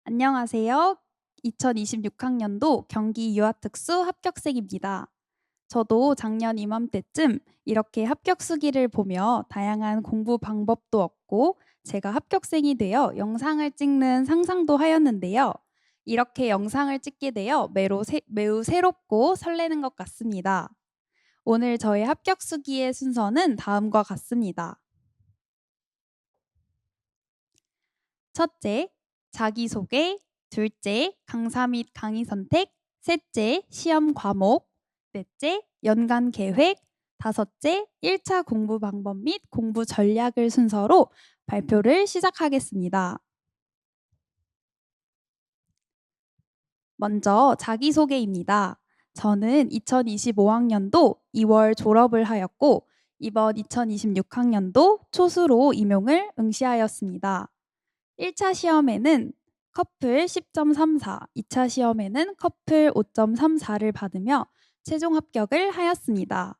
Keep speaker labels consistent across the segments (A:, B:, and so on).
A: 안녕하세요. 2026학년도 경기 유아특수 합격생입니다. 저도 작년 이맘때쯤 이렇게 합격 수기를 보며 다양한 공부 방법도 얻고 제가 합격생이 되어 영상을 찍는 상상도 하였는데요. 이렇게 영상을 찍게 되어 매우 새롭고 설레는 것 같습니다. 오늘 저의 합격 수기의 순서는 다음과 같습니다. 첫째, 자기소개. 둘째, 강사 및 강의 선택. 셋째, 시험 과목. 넷째, 연간 계획. 다섯째, 1차 공부 방법 및 공부 전략을 순서로 발표를 시작하겠습니다. 먼저 자기소개입니다. 저는 2025학년도 2월 졸업을 하였고 이번 2026학년도 초수로 임용을 응시하였습니다. 1차 시험에는 커플 10.34, 2차 시험에는 커플 5.34를 받으며 최종 합격을 하였습니다.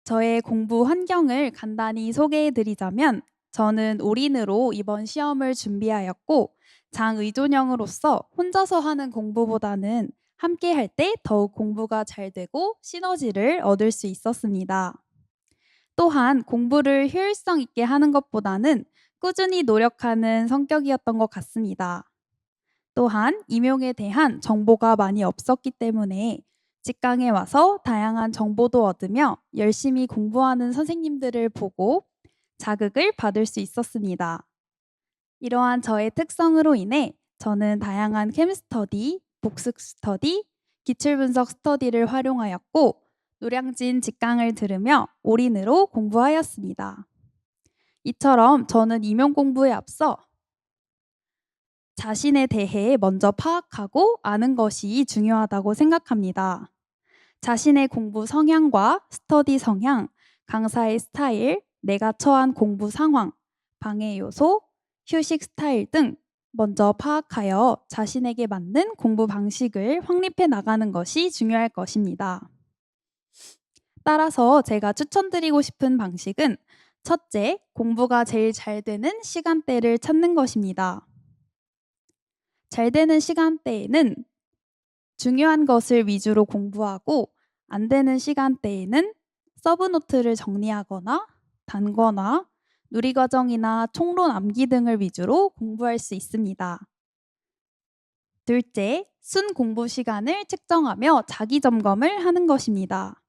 A: 저의 공부 환경을 간단히 소개해 드리자면 저는 올인으로 이번 시험을 준비하였고 장의존형으로서 혼자서 하는 공부보다는 함께 할 때 더욱 공부가 잘 되고 시너지를 얻을 수 있었습니다. 또한 공부를 효율성 있게 하는 것보다는 꾸준히 노력하는 성격이었던 것 같습니다. 또한 임용에 대한 정보가 많이 없었기 때문에 직강에 와서 다양한 정보도 얻으며 열심히 공부하는 선생님들을 보고 자극을 받을 수 있었습니다. 이러한 저의 특성으로 인해 저는 다양한 캠스터디, 복습 스터디, 기출분석 스터디를 활용하였고 노량진 직강을 들으며 올인으로 공부하였습니다. 이처럼 저는 임용 공부에 앞서 자신에 대해 먼저 파악하고 아는 것이 중요하다고 생각합니다. 자신의 공부 성향과 스터디 성향, 강사의 스타일, 내가 처한 공부 상황, 방해 요소, 휴식 스타일 등 먼저 파악하여 자신에게 맞는 공부 방식을 확립해 나가는 것이 중요할 것입니다. 따라서 제가 추천드리고 싶은 방식은 첫째, 공부가 제일 잘 되는 시간대를 찾는 것입니다. 잘 되는 시간대에는 중요한 것을 위주로 공부하고 안 되는 시간대에는 서브노트를 정리하거나 단거나 누리과정이나 총론 암기 등을 위주로 공부할 수 있습니다. 둘째, 순 공부 시간을 측정하며 자기 점검을 하는 것입니다.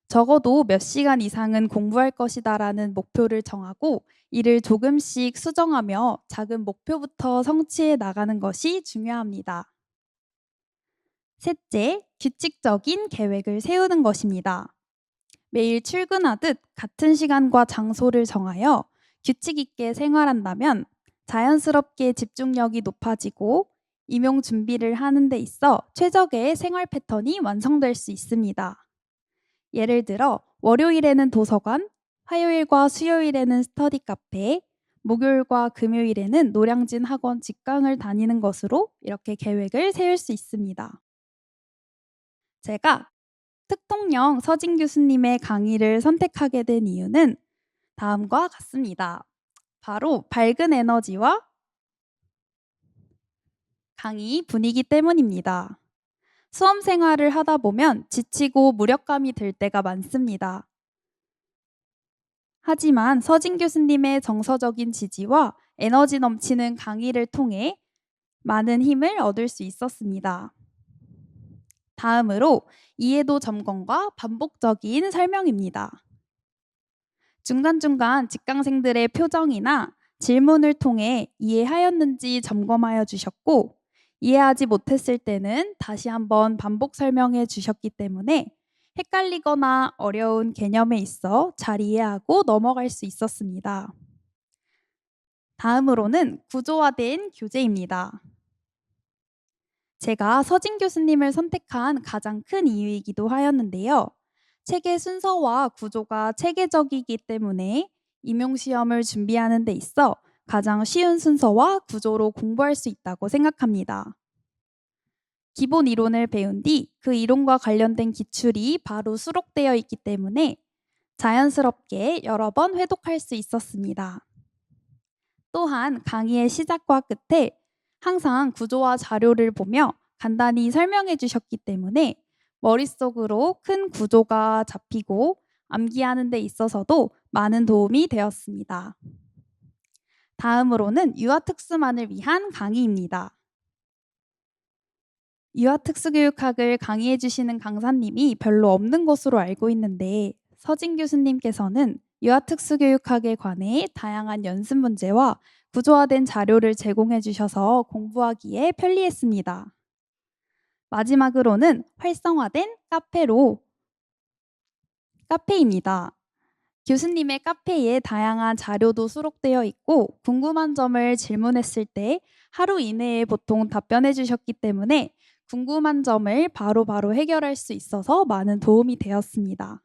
A: 적어도 몇 시간 이상은 공부할 것이다라는 목표를 정하고 이를 조금씩 수정하며 작은 목표부터 성취해 나가는 것이 중요합니다. 셋째, 규칙적인 계획을 세우는 것입니다. 매일 출근하듯 같은 시간과 장소를 정하여 규칙 있게 생활한다면 자연스럽게 집중력이 높아지고 임용 준비를 하는 데 있어 최적의 생활 패턴이 완성될 수 있습니다. 예를 들어 월요일에는 도서관, 화요일과 수요일에는 스터디 카페, 목요일과 금요일에는 노량진 학원 직강을 다니는 것으로 이렇게 계획을 세울 수 있습니다. 제가 특통령 서진 교수님의 강의를 선택하게 된 이유는 다음과 같습니다. 바로 밝은 에너지와 강의 분위기 때문입니다. 수험 생활을 하다 보면 지치고 무력감이 들 때가 많습니다. 하지만 서진 교수님의 정서적인 지지와 에너지 넘치는 강의를 통해 많은 힘을 얻을 수 있었습니다. 다음으로 이해도 점검과 반복적인 설명입니다. 중간중간 직강생들의 표정이나 질문을 통해 이해하였는지 점검하여 주셨고 이해하지 못했을 때는 다시 한번 반복 설명해 주셨기 때문에 헷갈리거나 어려운 개념에 있어 잘 이해하고 넘어갈 수 있었습니다. 다음으로는 구조화된 교재입니다. 제가 서진 교수님을 선택한 가장 큰 이유이기도 하였는데요. 책의 순서와 구조가 체계적이기 때문에 임용시험을 준비하는 데 있어 가장 쉬운 순서와 구조로 공부할 수 있다고 생각합니다. 기본 이론을 배운 뒤 그 이론과 관련된 기출이 바로 수록되어 있기 때문에 자연스럽게 여러 번 회독할 수 있었습니다. 또한 강의의 시작과 끝에 항상 구조와 자료를 보며 간단히 설명해 주셨기 때문에 머릿속으로 큰 구조가 잡히고 암기하는 데 있어서도 많은 도움이 되었습니다. 다음으로는 유아특수만을 위한 강의입니다. 유아특수교육학을 강의해 주시는 강사님이 별로 없는 것으로 알고 있는데 서진 교수님께서는 유아특수교육학에 관해 다양한 연습 문제와 구조화된 자료를 제공해 주셔서 공부하기에 편리했습니다. 마지막으로는 활성화된 카페입니다. 교수님의 카페에 다양한 자료도 수록되어 있고 궁금한 점을 질문했을 때 하루 이내에 보통 답변해 주셨기 때문에 궁금한 점을 바로바로 해결할 수 있어서 많은 도움이 되었습니다.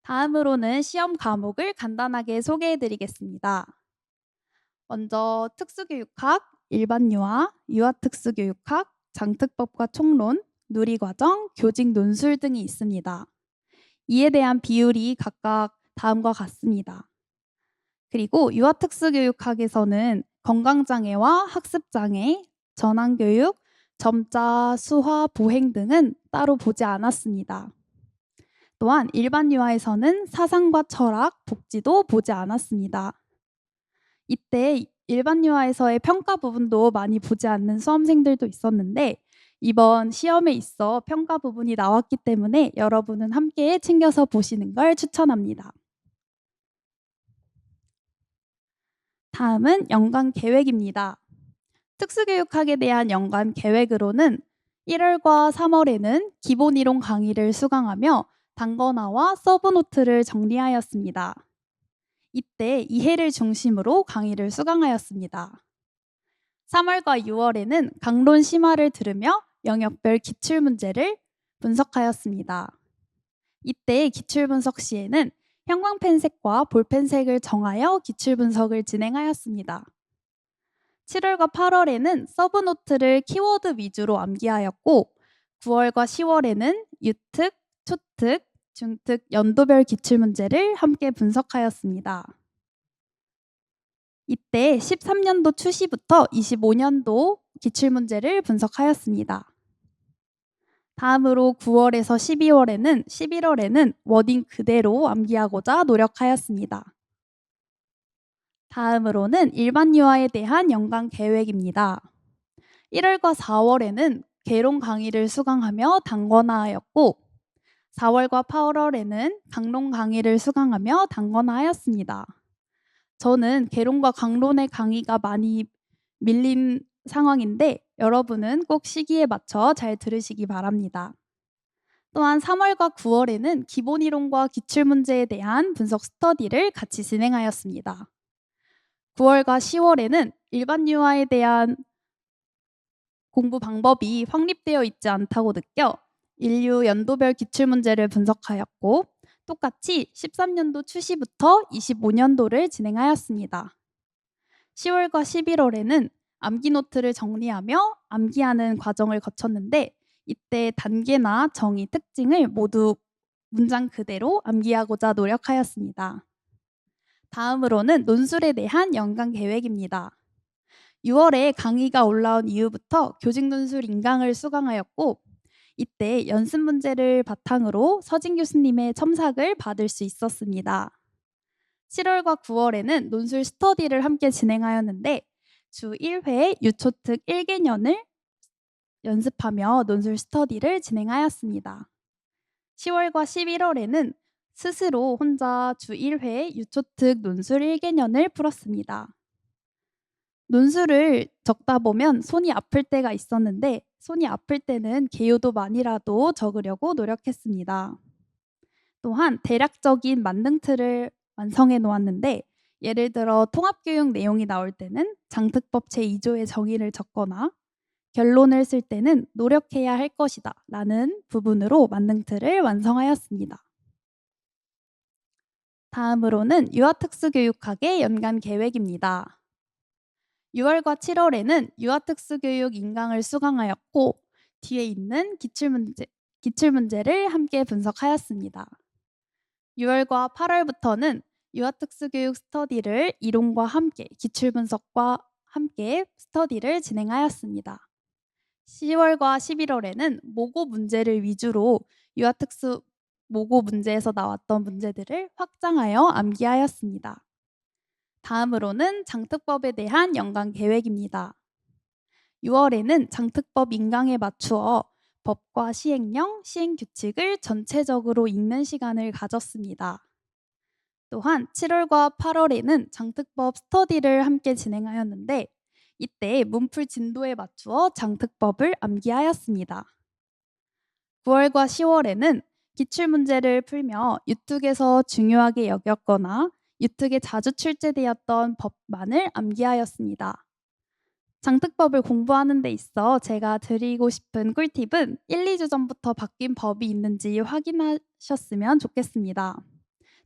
A: 다음으로는 시험 과목을 간단하게 소개해 드리겠습니다. 먼저 특수교육학, 일반유아, 유아특수교육학, 장특법과 총론, 누리과정, 교직 논술 등이 있습니다. 이에 대한 비율이 각각 다음과 같습니다. 그리고 유아특수교육학에서는 건강장애와 학습장애, 전환교육, 점자, 수화, 보행 등은 따로 보지 않았습니다. 또한 일반 유아에서는 사상과 철학, 복지도 보지 않았습니다. 이때 일반 유아에서의 평가 부분도 많이 보지 않는 수험생들도 있었는데 이번 시험에 있어 평가 부분이 나왔기 때문에 여러분은 함께 챙겨서 보시는 걸 추천합니다. 다음은 연간 계획입니다. 특수교육학에 대한 연간 계획으로는 1월과 3월에는 기본 이론 강의를 수강하며 단권화와 서브노트를 정리하였습니다. 이때 이해를 중심으로 강의를 수강하였습니다. 3월과 6월에는 강론 심화를 들으며 영역별 기출문제를 분석하였습니다. 이때 기출분석 시에는 형광펜색과 볼펜색을 정하여 기출분석을 진행하였습니다. 7월과 8월에는 서브노트를 키워드 위주로 암기하였고 9월과 10월에는 유특, 초특, 중특, 연도별 기출문제를 함께 분석하였습니다. 이때 13년도 추시부터 25년도 기출문제를 분석하였습니다. 다음으로 9월에서 11월에는 워딩 그대로 암기하고자 노력하였습니다. 다음으로는 일반 유아에 대한 연간 계획입니다. 1월과 4월에는 개론 강의를 수강하며 단권화하였고 4월과 8월에는 강론 강의를 수강하며 단권화하였습니다. 저는 개론과 강론의 강의가 많이 밀린 상황인데 여러분은 꼭 시기에 맞춰 잘 들으시기 바랍니다. 또한 3월과 9월에는 기본 이론과 기출문제에 대한 분석 스터디를 같이 진행하였습니다. 9월과 10월에는 일반 유아에 대한 공부 방법이 확립되어 있지 않다고 느껴 인류 연도별 기출문제를 분석하였고 똑같이 13년도 추시부터 25년도를 진행하였습니다. 10월과 11월에는 암기 노트를 정리하며 암기하는 과정을 거쳤는데 이때 단계나 정의, 특징을 모두 문장 그대로 암기하고자 노력하였습니다. 다음으로는 논술에 대한 연간 계획입니다. 6월에 강의가 올라온 이후부터 교직 논술 인강을 수강하였고 이때 연습 문제를 바탕으로 서진 교수님의 첨삭을 받을 수 있었습니다. 7월과 9월에는 논술 스터디를 함께 진행하였는데 주 1회 유초특 1개년을 연습하며 논술 스터디를 진행하였습니다. 10월과 11월에는 스스로 혼자 주 1회 유초특 논술 1개년을 풀었습니다. 논술을 적다 보면 손이 아플 때가 있었는데 손이 아플 때는 개요도만이라도 적으려고 노력했습니다. 또한 대략적인 만능 틀을 완성해 놓았는데 예를 들어 통합교육 내용이 나올 때는 장특법 제2조의 정의를 적거나 결론을 쓸 때는 노력해야 할 것이다 라는 부분으로 만능 틀을 완성하였습니다. 다음으로는 유아특수교육학의 연간 계획입니다. 6월과 7월에는 유아특수교육 인강을 수강하였고 뒤에 있는 기출문제를 함께 분석하였습니다. 6월과 8월부터는 유아특수교육 스터디를 이론과 함께 기출분석과 함께 스터디를 진행하였습니다. 10월과 11월에는 모고 문제를 위주로 유아특수 모고 문제에서 나왔던 문제들을 확장하여 암기하였습니다. 다음으로는 장특법에 대한 연간 계획입니다. 6월에는 장특법 인강에 맞추어 법과 시행령, 시행규칙을 전체적으로 읽는 시간을 가졌습니다. 또한 7월과 8월에는 장특법 스터디를 함께 진행하였는데 이때 문풀 진도에 맞추어 장특법을 암기하였습니다. 9월과 10월에는 기출문제를 풀며 유특에서 중요하게 여겼거나 유특에 자주 출제되었던 법만을 암기하였습니다. 장특법을 공부하는 데 있어 제가 드리고 싶은 꿀팁은 1, 2주 전부터 바뀐 법이 있는지 확인하셨으면 좋겠습니다.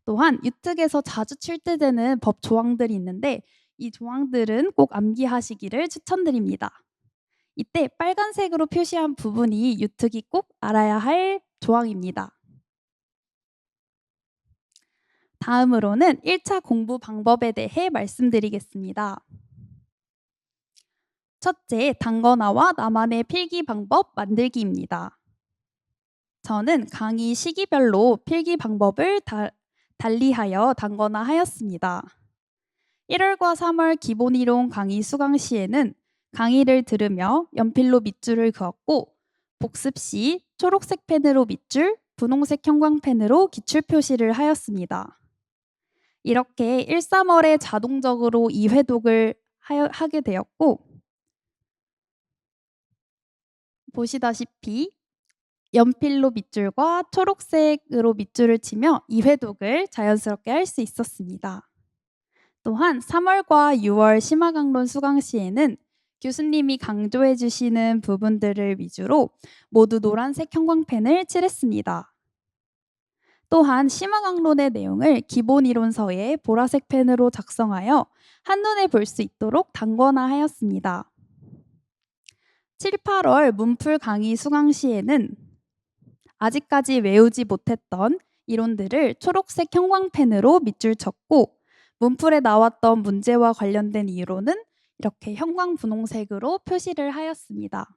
A: 또한 유특에서 자주 출제되는 법 조항들이 있는데 이 조항들은 꼭 암기하시기를 추천드립니다. 이때 빨간색으로 표시한 부분이 유특이 꼭 알아야 할 조항입니다. 다음으로는 1차 공부 방법에 대해 말씀드리겠습니다. 첫째, 단거나와 나만의 필기 방법 만들기입니다. 저는 강의 시기별로 필기 방법을 달리하여 단거나 하였습니다. 1월과 3월 기본이론 강의 수강 시에는 강의를 들으며 연필로 밑줄을 그었고 복습 시 초록색 펜으로 밑줄, 분홍색 형광펜으로 기출 표시를 하였습니다. 이렇게 1, 3월에 자동적으로 2회독을 하게 되었고 보시다시피 연필로 밑줄과 초록색으로 밑줄을 치며 2회독을 자연스럽게 할 수 있었습니다. 또한 3월과 6월 심화강론 수강 시에는 교수님이 강조해 주시는 부분들을 위주로 모두 노란색 형광펜을 칠했습니다. 또한 심화강론의 내용을 기본 이론서에 보라색 펜으로 작성하여 한눈에 볼 수 있도록 단권화하였습니다. 7, 8월 문풀 강의 수강 시에는 아직까지 외우지 못했던 이론들을 초록색 형광펜으로 밑줄 쳤고 문풀에 나왔던 문제와 관련된 이론은 이렇게 형광 분홍색으로 표시를 하였습니다.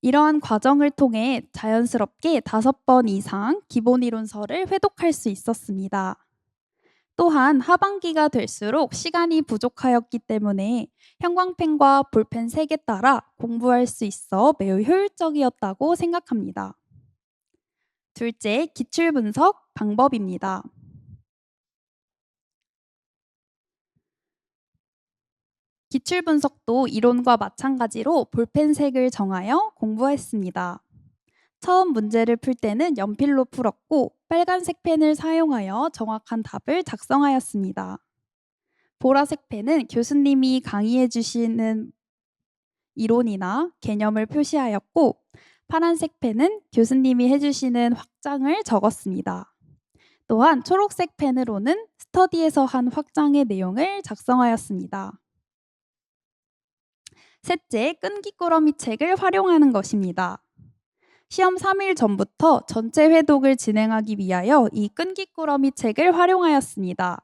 A: 이러한 과정을 통해 자연스럽게 5번 이상 기본 이론서를 회독할 수 있었습니다. 또한 하반기가 될수록 시간이 부족하였기 때문에 형광펜과 볼펜 색에 따라 공부할 수 있어 매우 효율적이었다고 생각합니다. 둘째, 기출 분석 방법입니다. 기출 분석도 이론과 마찬가지로 볼펜색을 정하여 공부했습니다. 처음 문제를 풀 때는 연필로 풀었고 빨간색 펜을 사용하여 정확한 답을 작성하였습니다. 보라색 펜은 교수님이 강의해 주시는 이론이나 개념을 표시하였고 파란색 펜은 교수님이 해주시는 확장을 적었습니다. 또한 초록색 펜으로는 스터디에서 한 확장의 내용을 작성하였습니다. 셋째, 끈기꾸러미 책을 활용하는 것입니다. 시험 3일 전부터 전체 회독을 진행하기 위하여 이 끈기꾸러미 책을 활용하였습니다.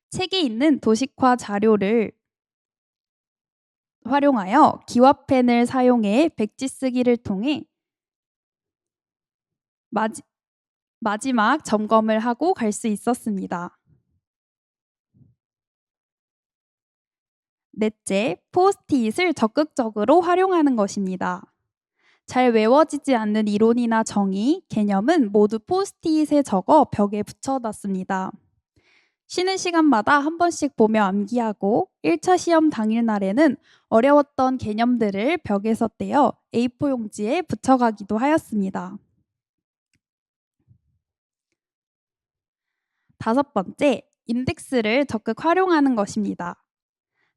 A: 책에 있는 도식화 자료를 활용하여 기와펜을 사용해 백지 쓰기를 통해 마지막 점검을 하고 갈 수 있었습니다. 넷째, 포스트잇을 적극적으로 활용하는 것입니다. 잘 외워지지 않는 이론이나 정의, 개념은 모두 포스트잇에 적어 벽에 붙여놨습니다. 쉬는 시간마다 한 번씩 보며 암기하고 1차 시험 당일날에는 어려웠던 개념들을 벽에서 떼어 A4 용지에 붙여가기도 하였습니다. 5번째, 인덱스를 적극 활용하는 것입니다.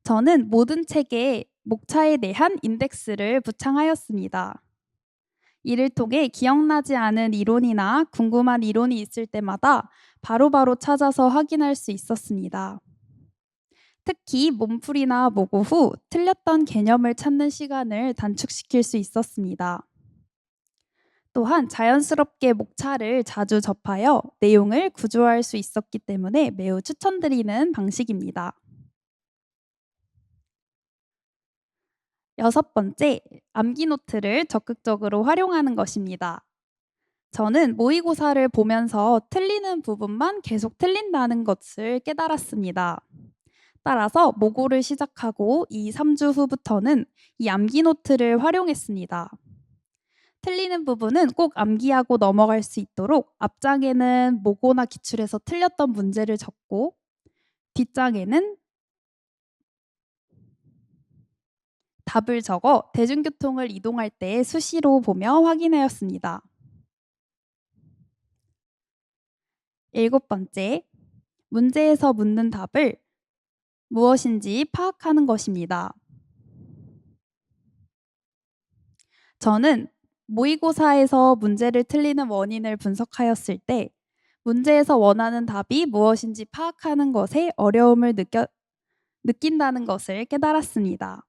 A: 저는 모든 책에 목차에 대한 인덱스를 부착하였습니다. 이를 통해 기억나지 않은 이론이나 궁금한 이론이 있을 때마다 바로바로 찾아서 확인할 수 있었습니다. 특히 몸풀이나 모고 후 틀렸던 개념을 찾는 시간을 단축시킬 수 있었습니다. 또한 자연스럽게 목차를 자주 접하여 내용을 구조화할 수 있었기 때문에 매우 추천드리는 방식입니다. 여섯 번째, 암기 노트를 적극적으로 활용하는 것입니다. 저는 모의고사를 보면서 틀리는 부분만 계속 틀린다는 것을 깨달았습니다. 따라서 모고를 시작하고 2, 3주 후부터는 이 암기 노트를 활용했습니다. 틀리는 부분은 꼭 암기하고 넘어갈 수 있도록 앞장에는 모고나 기출에서 틀렸던 문제를 적고 뒷장에는 답을 적어 대중교통을 이동할 때 수시로 보며 확인하였습니다. 일곱 번째, 문제에서 묻는 답을 무엇인지 파악하는 것입니다. 저는 모의고사에서 문제를 틀리는 원인을 분석하였을 때 문제에서 원하는 답이 무엇인지 파악하는 것에 어려움을 느낀다는 것을 깨달았습니다.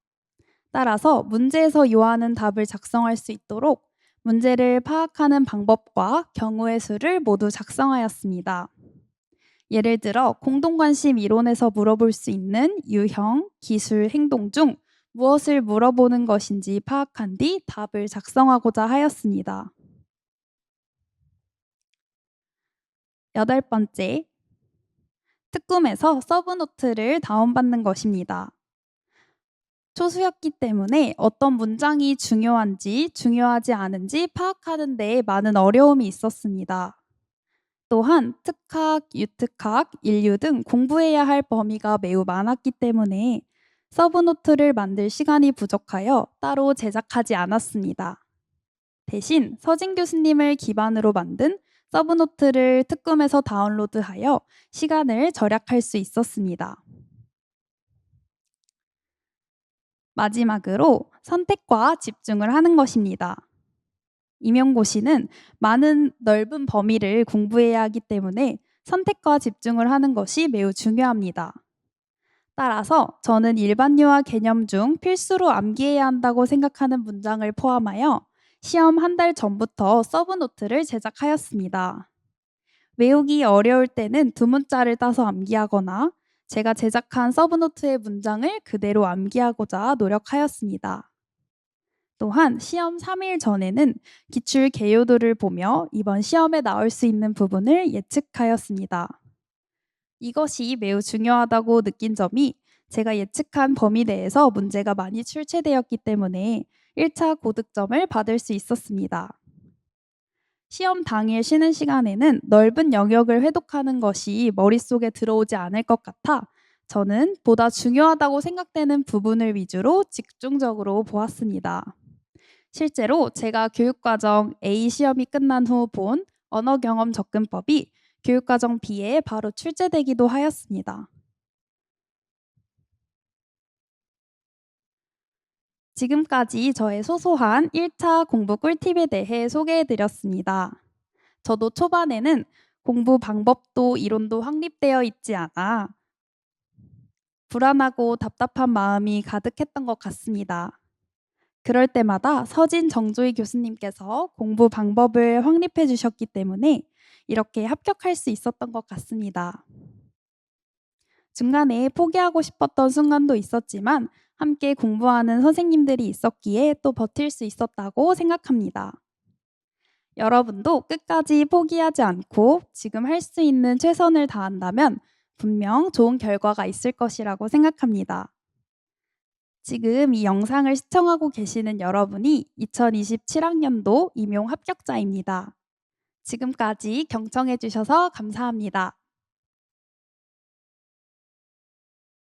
A: 따라서 문제에서 요하는 답을 작성할 수 있도록 문제를 파악하는 방법과 경우의 수를 모두 작성하였습니다. 예를 들어 공동관심 이론에서 물어볼 수 있는 유형, 기술, 행동 중 무엇을 물어보는 것인지 파악한 뒤 답을 작성하고자 하였습니다. 여덟 번째, 특꿈에서 서브노트를 다운받는 것입니다. 초수였기 때문에 어떤 문장이 중요한지 중요하지 않은지 파악하는 데 많은 어려움이 있었습니다. 또한 특학, 유특학, 인류 등 공부해야 할 범위가 매우 많았기 때문에 서브노트를 만들 시간이 부족하여 따로 제작하지 않았습니다. 대신 서진 교수님을 기반으로 만든 서브노트를 특금에서 다운로드하여 시간을 절약할 수 있었습니다. 마지막으로 선택과 집중을 하는 것입니다. 임용고시는 많은 넓은 범위를 공부해야 하기 때문에 선택과 집중을 하는 것이 매우 중요합니다. 따라서 저는 일반유아 개념 중 필수로 암기해야 한다고 생각하는 문장을 포함하여 시험 한 달 전부터 서브노트를 제작하였습니다. 외우기 어려울 때는 두 문자를 따서 암기하거나 제가 제작한 서브노트의 문장을 그대로 암기하고자 노력하였습니다. 또한 시험 3일 전에는 기출 개요도를 보며 이번 시험에 나올 수 있는 부분을 예측하였습니다. 이것이 매우 중요하다고 느낀 점이 제가 예측한 범위 내에서 문제가 많이 출제되었기 때문에 1차 고득점을 받을 수 있었습니다. 시험 당일 쉬는 시간에는 넓은 영역을 회독하는 것이 머릿속에 들어오지 않을 것 같아 저는 보다 중요하다고 생각되는 부분을 위주로 집중적으로 보았습니다. 실제로 제가 교육과정 A 시험이 끝난 후 본 언어경험 접근법이 교육과정 B에 바로 출제되기도 하였습니다. 지금까지 저의 소소한 1차 공부 꿀팁에 대해 소개해드렸습니다. 저도 초반에는 공부 방법도 이론도 확립되어 있지 않아 불안하고 답답한 마음이 가득했던 것 같습니다. 그럴 때마다 서진 정조희 교수님께서 공부 방법을 확립해 주셨기 때문에 이렇게 합격할 수 있었던 것 같습니다. 중간에 포기하고 싶었던 순간도 있었지만 함께 공부하는 선생님들이 있었기에 또 버틸 수 있었다고 생각합니다. 여러분도 끝까지 포기하지 않고 지금 할 수 있는 최선을 다한다면 분명 좋은 결과가 있을 것이라고 생각합니다. 지금 이 영상을 시청하고 계시는 여러분이 2027학년도 임용 합격자입니다. 지금까지 경청해 주셔서 감사합니다.